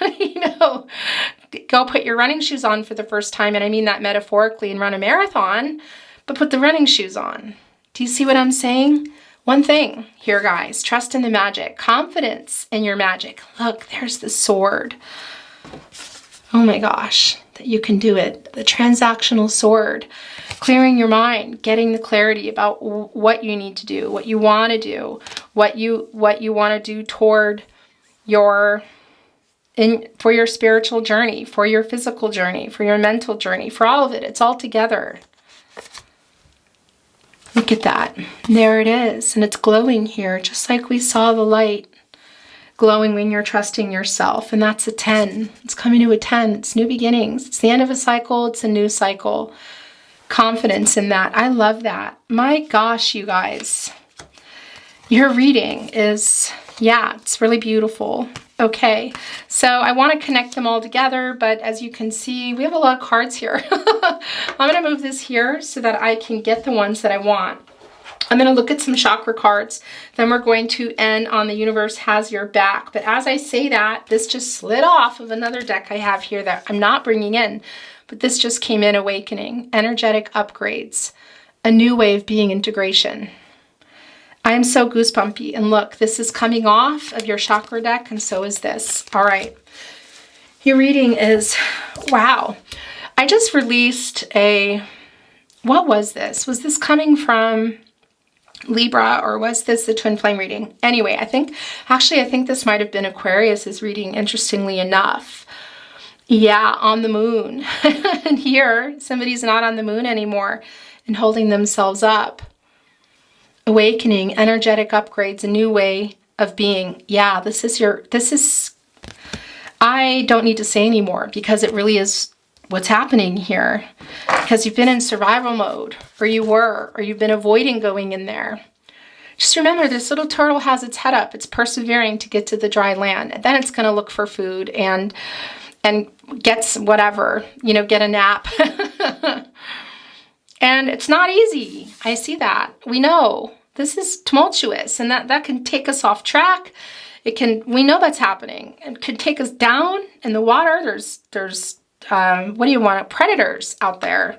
go put your running shoes on for the first time. And I mean that metaphorically, and run a marathon, but put the running shoes on. Do you see what I'm saying? One thing here, guys, trust in the magic, confidence in your magic. Look, there's the sword. Oh my gosh, that you can do it. The transactional sword, clearing your mind, getting the clarity about what you need to do, what you want to do, what you want to do toward for your spiritual journey, for your physical journey, for your mental journey, for all of it. It's all together. Look at that. There it is. And it's glowing here, just like we saw the light glowing when you're trusting yourself. And that's a 10. It's coming to a 10. It's new beginnings. It's the end of a cycle. It's a new cycle. Confidence in that. I love that. My gosh, you guys. Your reading is, yeah, it's really beautiful. Okay, so I want to connect them all together, but as you can see, we have a lot of cards here. I'm going to move this here so that I can get the ones that I want. I'm going to look at some chakra cards. Then we're going to end on the universe has your back. But as I say that, this just slid off of another deck I have here that I'm not bringing in. But this just came in, awakening, energetic upgrades, a new way of being, integration. I am so goosebumpy. And look, this is coming off of your chakra deck, and so is this. All right. Your reading is, wow. I just released what was this? Was this coming from Libra, or was this the twin flame reading? Anyway, I think this might have been Aquarius's reading, interestingly enough. Yeah, on the moon. And here, somebody's not on the moon anymore and holding themselves up. Awakening, energetic upgrades, a new way of being. Yeah, I don't need to say anymore because it really is what's happening here. Because you've been in survival mode, or you've been avoiding going in there. Just remember, this little turtle has its head up. It's persevering to get to the dry land. And then it's going to look for food and gets whatever, get a nap. And it's not easy. I see that. We know this is tumultuous, and that can take us off track. We know that's happening. It could take us down in the water. There's predators out there.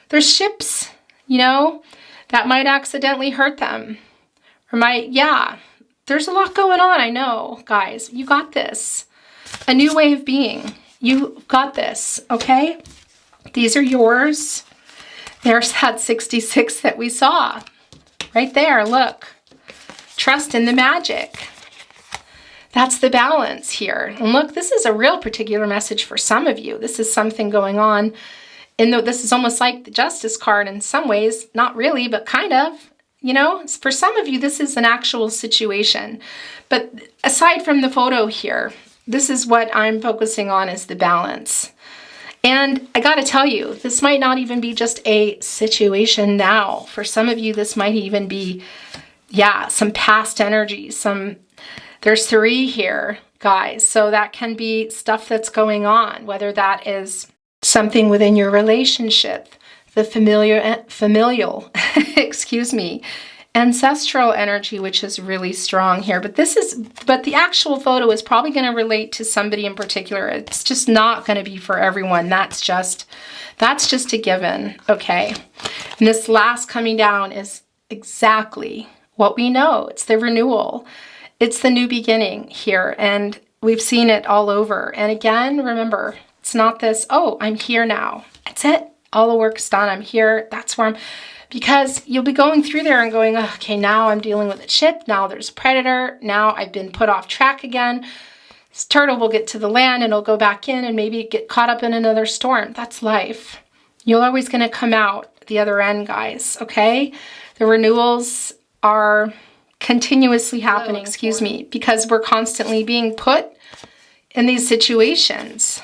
There's ships, that might accidentally hurt them. There's a lot going on. I know, guys, you got this. A new way of being. You got this, okay? These are yours. There's that 66 that we saw. Right there, look. Trust in the magic. That's the balance here. And look, this is a real particular message for some of you. This is something going on. This is almost like the Justice card in some ways. Not really, but kind of. For some of you, this is an actual situation. But aside from the photo here, this is what I'm focusing on, is the balance. And I got to tell you, this might not even be just a situation now. For some of you, this might even be, yeah, some past energy. There's 3 here, guys. So that can be stuff that's going on, whether that is something within your relationship, the familial, excuse me, ancestral energy, which is really strong here. But the actual photo is probably going to relate to somebody in particular. It's just not going to be for everyone. That's just a given, okay? And this last coming down is exactly what we know. It's the renewal. It's the new beginning here, and we've seen it all over. And again, remember, it's not this, oh, I'm here now. That's it. All the work's done. I'm here. That's where I'm... Because you'll be going through there and going, okay, now I'm dealing with a ship. Now there's a predator. Now I've been put off track again. This turtle will get to the land and it'll go back in and maybe get caught up in another storm. That's life. You're always going to come out the other end, guys, okay? The renewals are continuously happening, because we're constantly being put in these situations.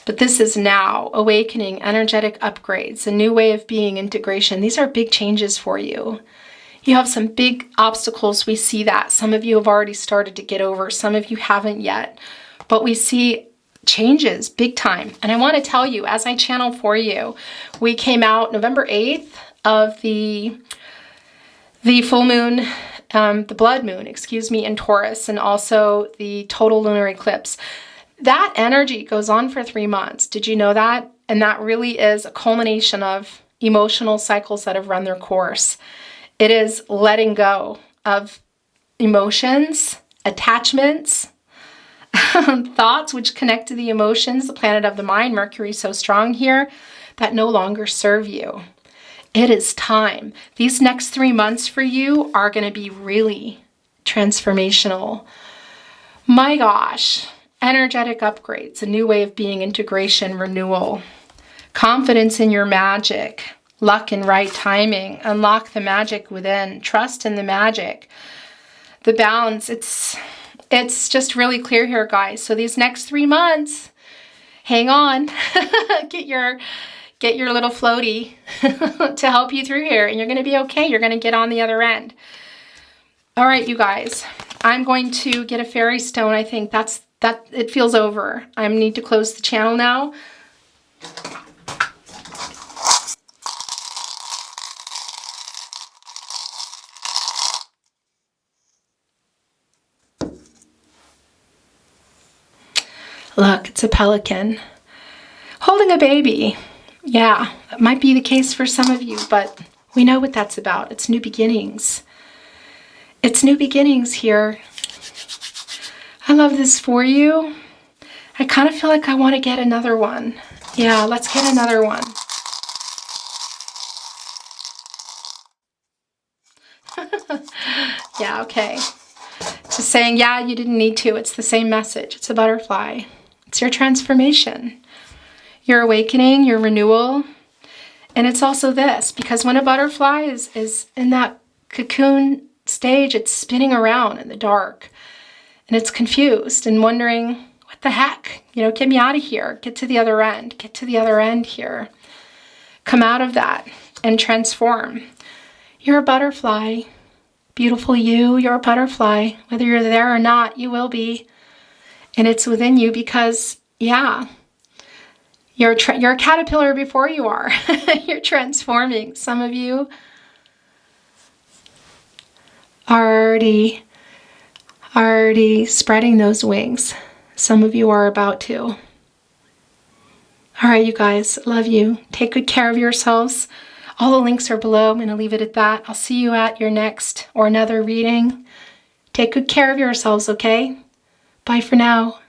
But this is now awakening, energetic upgrades, a new way of being, integration. These are big changes for you. You have some big obstacles. We see that. Some of you have already started to get over. Some of you haven't yet. But we see changes big time. And I want to tell you, as I channel for you, we came out November 8th of the full moon, the blood moon, excuse me, in Taurus, and also the total lunar eclipse. That energy goes on for 3 months. Did you know that? And that really is a culmination of emotional cycles that have run their course. It is letting go of emotions, attachments, thoughts which connect to the emotions, the planet of the mind, Mercury so strong here, that no longer serve you. It is time. These next 3 months for you are going to be really transformational. My gosh. Energetic upgrades, a new way of being, integration, renewal, confidence in your magic, luck and right timing, unlock the magic within, trust in the magic, the balance. It's just really clear here, guys. So these next 3 months, hang on, get your little floaty to help you through here, and you're going to be okay. You're going to get on the other end. All right, you guys, I'm going to get a fairy stone. I think that it feels over. I need to close the channel now. Look, it's a pelican holding a baby. Yeah, that might be the case for some of you, but we know what that's about. It's new beginnings. It's new beginnings here. I love this for you. I kind of feel like I want to get another one. Yeah, let's get another one. Yeah, okay. Just saying, yeah, you didn't need to. It's the same message. It's a butterfly. It's your transformation, your awakening, your renewal. And it's also this, because when a butterfly is in that cocoon stage, it's spinning around in the dark. And it's confused and wondering, what the heck? You know, get me out of here. Get to the other end. Get to the other end here. Come out of that and transform. You're a butterfly. Beautiful you, you're a butterfly. Whether you're there or not, you will be. And it's within you because, yeah, you're a caterpillar before you are. You're transforming. Some of you are already spreading those wings. Some of you are about to. All right, you guys, love you. Take good care of yourselves. All the links are below. I'm going to leave it at that. I'll see you at your next or another reading. Take good care of yourselves, okay? Bye for now.